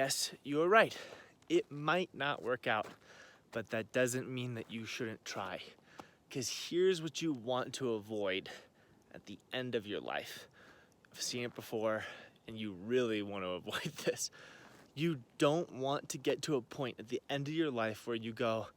Yes, you're right. It might not work out, but that doesn't mean that you shouldn't try. Because here's what you want to avoid at the end of your life. I've seen it before, and you really want to avoid this. You don't want to get to a point at the end of your life where you go,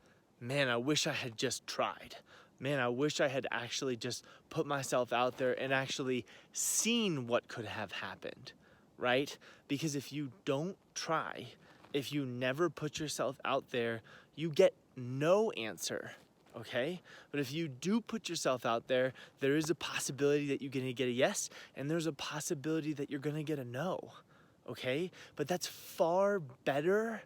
man, I wish I had just tried. Man, I wish I had actually just put myself out there and actually seen what could have happened, right? Because if you don't try, if you never put yourself out there, you get no answer, okay? But if you do put yourself out there, there is a possibility that you're gonna get a yes, and there's a possibility that you're gonna get a no, okay? But that's far better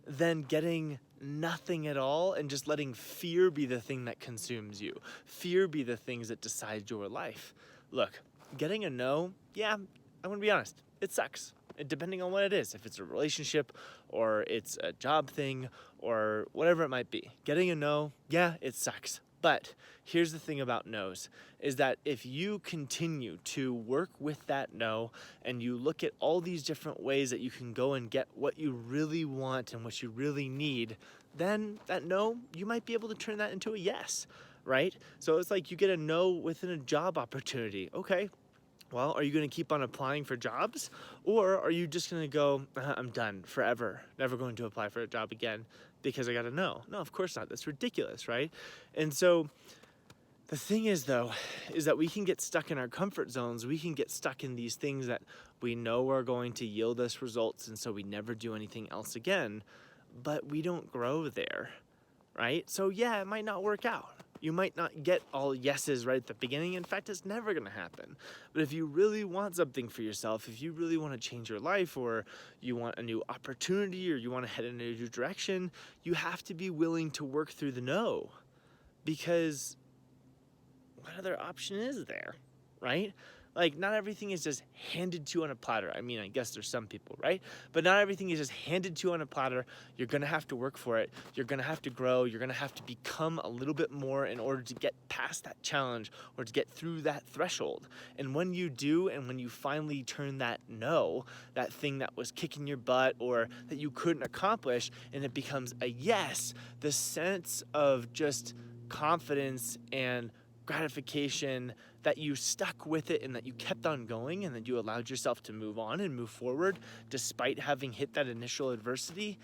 than getting nothing at all and just letting fear be the thing that consumes you. Fear be the things that decide your life. Look, getting a no, yeah, I'm gonna be honest, it sucks. Depending on what it is, if it's a relationship or it's a job thing or whatever it might be. Getting a no, yeah, it sucks. But here's the thing about no's, is that if you continue to work with that no and you look at all these different ways that you can go and get what you really want and what you really need, then that no, you might be able to turn that into a yes, right? So it's like you get a no within a job opportunity. Okay, well, are you going to keep on applying for jobs? Or are you just going to go, I'm done forever, never going to apply for a job again because I got a no? No, of course not. That's ridiculous, right? And so the thing is, though, is that we can get stuck in our comfort zones. We can get stuck in these things that we know are going to yield us results, and so we never do anything else again, but we don't grow there, right? So yeah, it might not work out. You might not get all yeses right at the beginning. In fact, it's never gonna happen. But if you really want something for yourself, if you really wanna change your life, or you want a new opportunity, or you wanna head in a new direction, you have to be willing to work through the no. Because what other option is there, right? Like, not everything is just handed to you on a platter. I mean, I guess there's some people, right? But not everything is just handed to you on a platter. You're gonna have to work for it. You're gonna have to grow. You're gonna have to become a little bit more in order to get past that challenge or to get through that threshold. And when you do, and when you finally turn that no, that thing that was kicking your butt or that you couldn't accomplish, and it becomes a yes, the sense of just confidence and gratification that you stuck with it and that you kept on going and that you allowed yourself to move on and move forward despite having hit that initial adversity,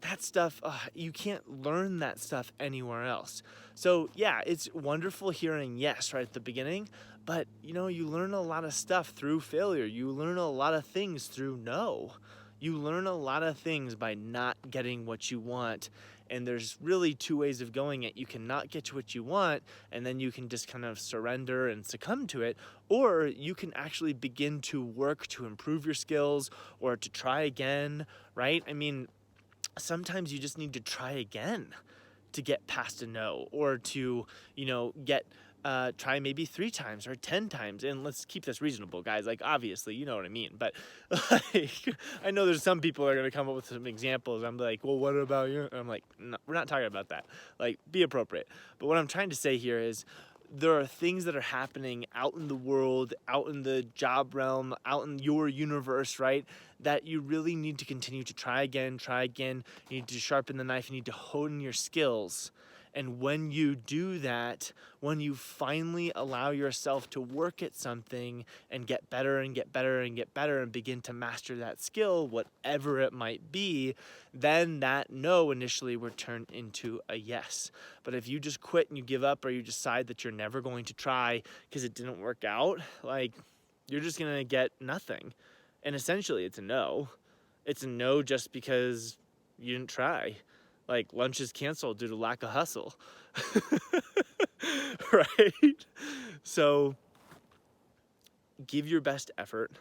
that stuff, you can't learn that stuff anywhere else. So yeah, it's wonderful hearing yes right at the beginning, but you learn a lot of stuff through failure. You learn a lot of things through no. You learn a lot of things by not getting what you want. And there's really two ways of going it. You can not get to what you want, and then you can just kind of surrender and succumb to it, or you can actually begin to work to improve your skills or to try again, right? I mean, sometimes you just need to try again to get past a no, or to, get try maybe 3 times or 10 times. And let's keep this reasonable, guys. Like, obviously, you know what I mean. But like, I know there's some people that are going to come up with some examples. I'm like, well, what about you? And I'm like, no, we're not talking about that. Like, be appropriate. But what I'm trying to say here is there are things that are happening out in the world, out in the job realm, out in your universe, right? That you really need to continue to try again. You need to sharpen the knife. You need to hone your skills. And when you do that, when you finally allow yourself to work at something and get better and get better and get better and begin to master that skill, whatever it might be, then that no initially will turn into a yes. But if you just quit and you give up, or you decide that you're never going to try because it didn't work out, like, you're just going to get nothing. And essentially it's a no. It's a no just because you didn't try. Like, lunch is canceled due to lack of hustle. Right? So give your best effort.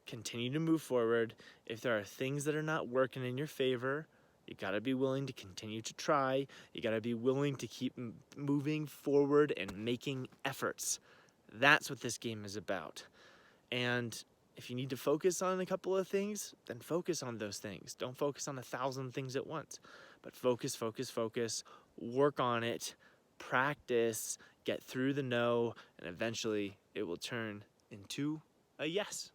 Continue to move forward. If there are things that are not working in your favor, you got to be willing to continue to try. You got to be willing to keep moving forward and making efforts. That's what this game is about. And if you need to focus on a couple of things, then focus on those things. Don't focus on 1,000 things at once, but focus, work on it, practice, get through the no, and eventually it will turn into a yes.